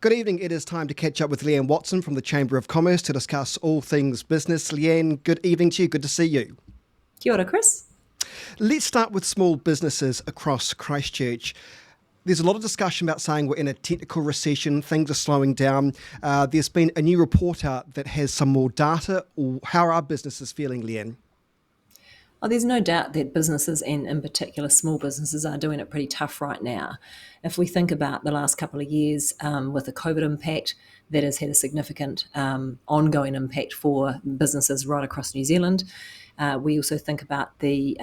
Good evening. It is time to catch up with Leeann Watson from the Chamber of Commerce to discuss all things business. Leeann, good evening to you. Good to see you. Kia ora, Chris. Let's start with small businesses across Christchurch. There's a lot of discussion about saying we're in a technical recession, things are slowing down. There's been a new report out that has some more data. How are businesses feeling, Leeann? Oh, there's no doubt that businesses, and in particular small businesses, are doing it pretty tough right now. If we think about the last couple of years with the COVID impact, that has had a significant ongoing impact for businesses right across New Zealand. We also think about the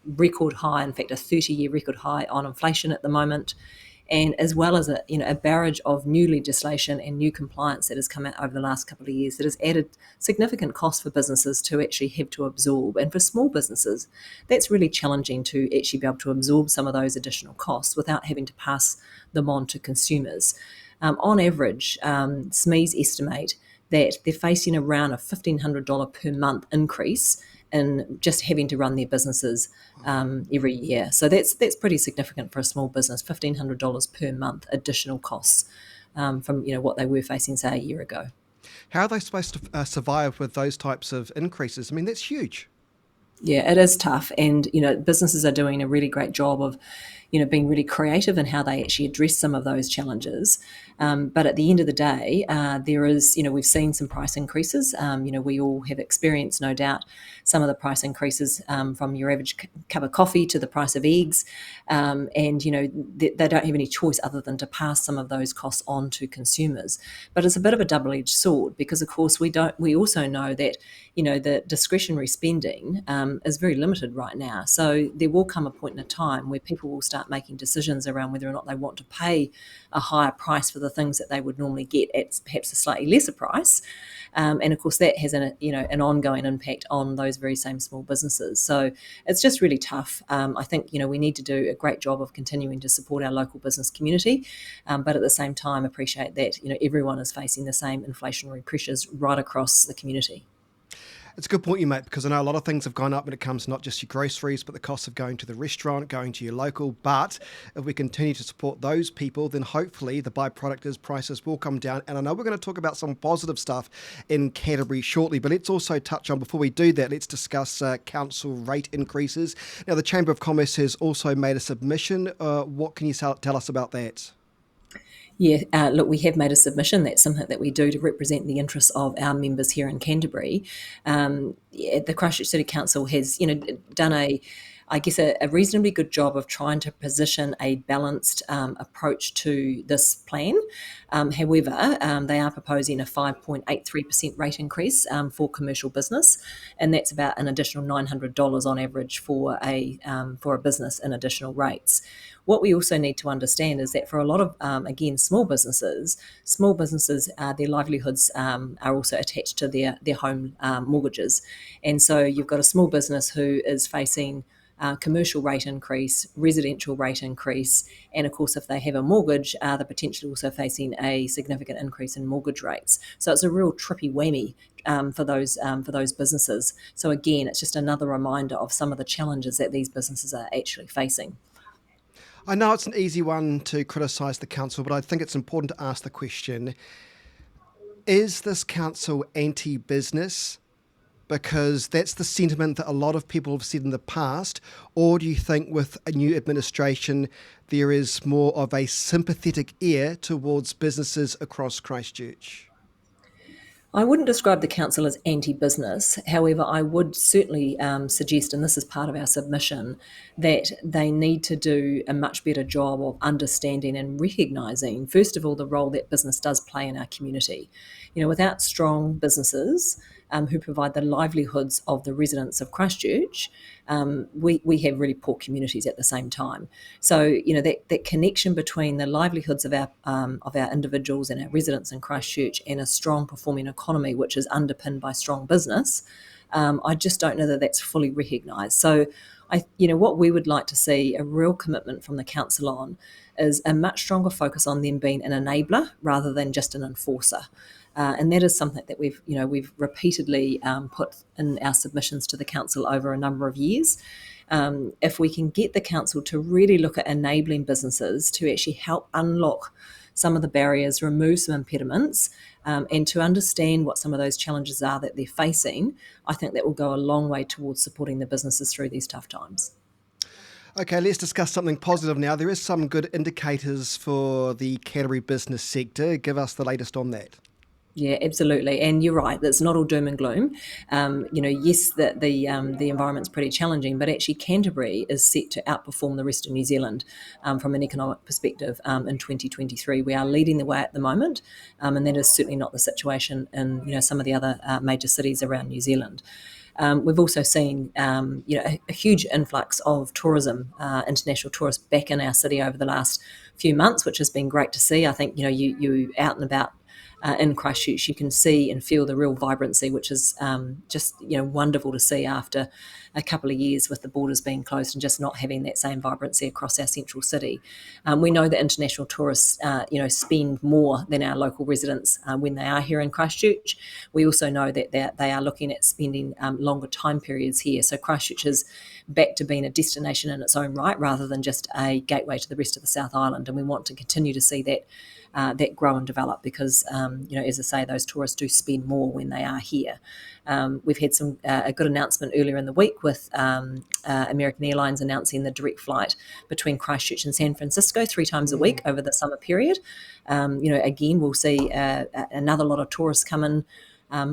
record high, in fact, a 30-year record high on inflation at the moment, and as well as a barrage of new legislation and new compliance that has come out over the last couple of years that has added significant costs for businesses to actually have to absorb. And for small businesses, that's really challenging to actually be able to absorb some of those additional costs without having to pass them on to consumers. On average, SMEs estimate that they're facing around a $1,500 per month increase in just having to run their businesses every year. So that's pretty significant for a small business, $1,500 per month additional costs from what they were facing, say, a year ago. How are they supposed to survive with those types of increases? I mean, that's huge. Yeah, it is tough, and businesses are doing a really great job of being really creative in how they actually address some of those challenges. But at the end of the day, there is, we've seen some price increases. We all have experienced, no doubt, some of the price increases from your average cup of coffee to the price of eggs. They don't have any choice other than to pass some of those costs on to consumers. But it's a bit of a double-edged sword because, of course, we also know that, the discretionary spending is very limited right now. So there will come a point in a time where people will start making decisions around whether or not they want to pay a higher price for the things that they would normally get at perhaps a slightly lesser price. And of course, that has an ongoing impact on those very same small businesses. So it's just really tough. I think, we need to do a great job of continuing to support our local business community, but at the same time appreciate that, everyone is facing the same inflationary pressures right across the community. It's a good point you make, because I know a lot of things have gone up when it comes to not just your groceries, but the cost of going to the restaurant, going to your local. But if we continue to support those people, then hopefully the byproduct is prices will come down. And I know we're going to talk about some positive stuff in Canterbury shortly, but let's also touch on, before we do that, let's discuss council rate increases. Now, the Chamber of Commerce has also made a submission. What can you tell us about that? Yeah, look, we have made a submission. That's something that we do to represent the interests of our members here in Canterbury. The Christchurch City Council has, done a reasonably good job of trying to position a balanced approach to this plan. However, they are proposing a 5.83% rate increase for commercial business, and that's about an additional $900 on average for a business in additional rates. What we also need to understand is that for a lot of, small businesses, their livelihoods are also attached to their home mortgages. And so you've got a small business who is facing commercial rate increase, residential rate increase, and of course, if they have a mortgage, they're potentially also facing a significant increase in mortgage rates. So it's a real trippy whammy for those businesses. So again, it's just another reminder of some of the challenges that these businesses are actually facing. I know it's an easy one to criticise the council, but I think it's important to ask the question, is this council anti-business? Because that's the sentiment that a lot of people have said in the past. Or do you think with a new administration, there is more of a sympathetic ear towards businesses across Christchurch? I wouldn't describe the council as anti-business. However, I would certainly suggest, and this is part of our submission, that they need to do a much better job of understanding and recognising, first of all, the role that business does play in our community. Without strong businesses who provide the livelihoods of the residents of Christchurch, we have really poor communities at the same time. So, that connection between the livelihoods of our individuals and our residents in Christchurch and a strong performing economy, which is underpinned by strong business, I just don't know that that's fully recognised. So, what we would like to see a real commitment from the council on is a much stronger focus on them being an enabler rather than just an enforcer. And that is something that we've repeatedly put in our submissions to the council over a number of years. If we can get the council to really look at enabling businesses to actually help unlock some of the barriers, remove some impediments, and to understand what some of those challenges are that they're facing, I think that will go a long way towards supporting the businesses through these tough times. Okay, let's discuss something positive now. There is some good indicators for the Canterbury business sector. Give us the latest on that. Yeah, absolutely, and you're right. It's not all doom and gloom. Yes, that the environment's pretty challenging, but actually Canterbury is set to outperform the rest of New Zealand from an economic perspective in 2023. We are leading the way at the moment, and that is certainly not the situation in some of the other major cities around New Zealand. We've also seen a huge influx of tourism, international tourists back in our city over the last few months, which has been great to see. I think you out and about in Christchurch, you can see and feel the real vibrancy, which is just wonderful to see after a couple of years with the borders being closed and just not having that same vibrancy across our central city. We know that international tourists, spend more than our local residents when they are here in Christchurch. We also know that they are looking at spending longer time periods here. So Christchurch is back to being a destination in its own right, rather than just a gateway to the rest of the South Island. And we want to continue to see that grow and develop because, as I say, those tourists do spend more when they are here. We've had a good announcement earlier in the week with American Airlines announcing the direct flight between Christchurch and San Francisco 3 times a week over the summer period. Again, we'll see another lot of tourists come in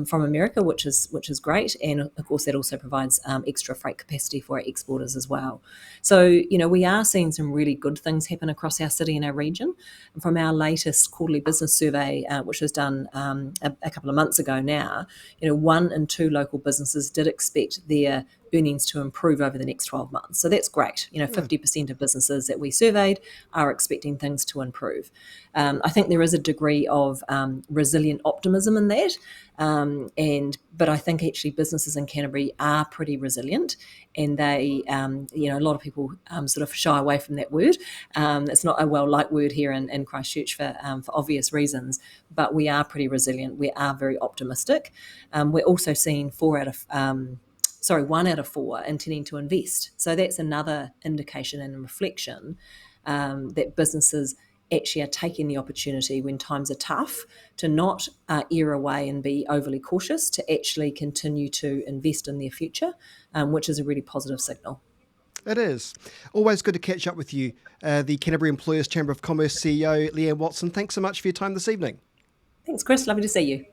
from America, which is great, and of course that also provides extra freight capacity for our exporters as well. So we are seeing some really good things happen across our city and our region. From our latest quarterly business survey, which was done a couple of months ago now, 1 in 2 local businesses did expect their earnings to improve over the next 12 months. So that's great. 50% of businesses that we surveyed are expecting things to improve. I think there is a degree of resilient optimism in that. But I think actually businesses in Canterbury are pretty resilient, and they, a lot of people sort of shy away from that word. It's not a well-liked word here in Christchurch for obvious reasons, but we are pretty resilient. We are very optimistic. We're also seeing 1 out of 4 intending to invest. So that's another indication and reflection that businesses actually are taking the opportunity when times are tough to not err away and be overly cautious, to actually continue to invest in their future, which is a really positive signal. It is. Always good to catch up with you. The Canterbury Employers Chamber of Commerce CEO, Leeann Watson, thanks so much for your time this evening. Thanks, Chris. Lovely to see you.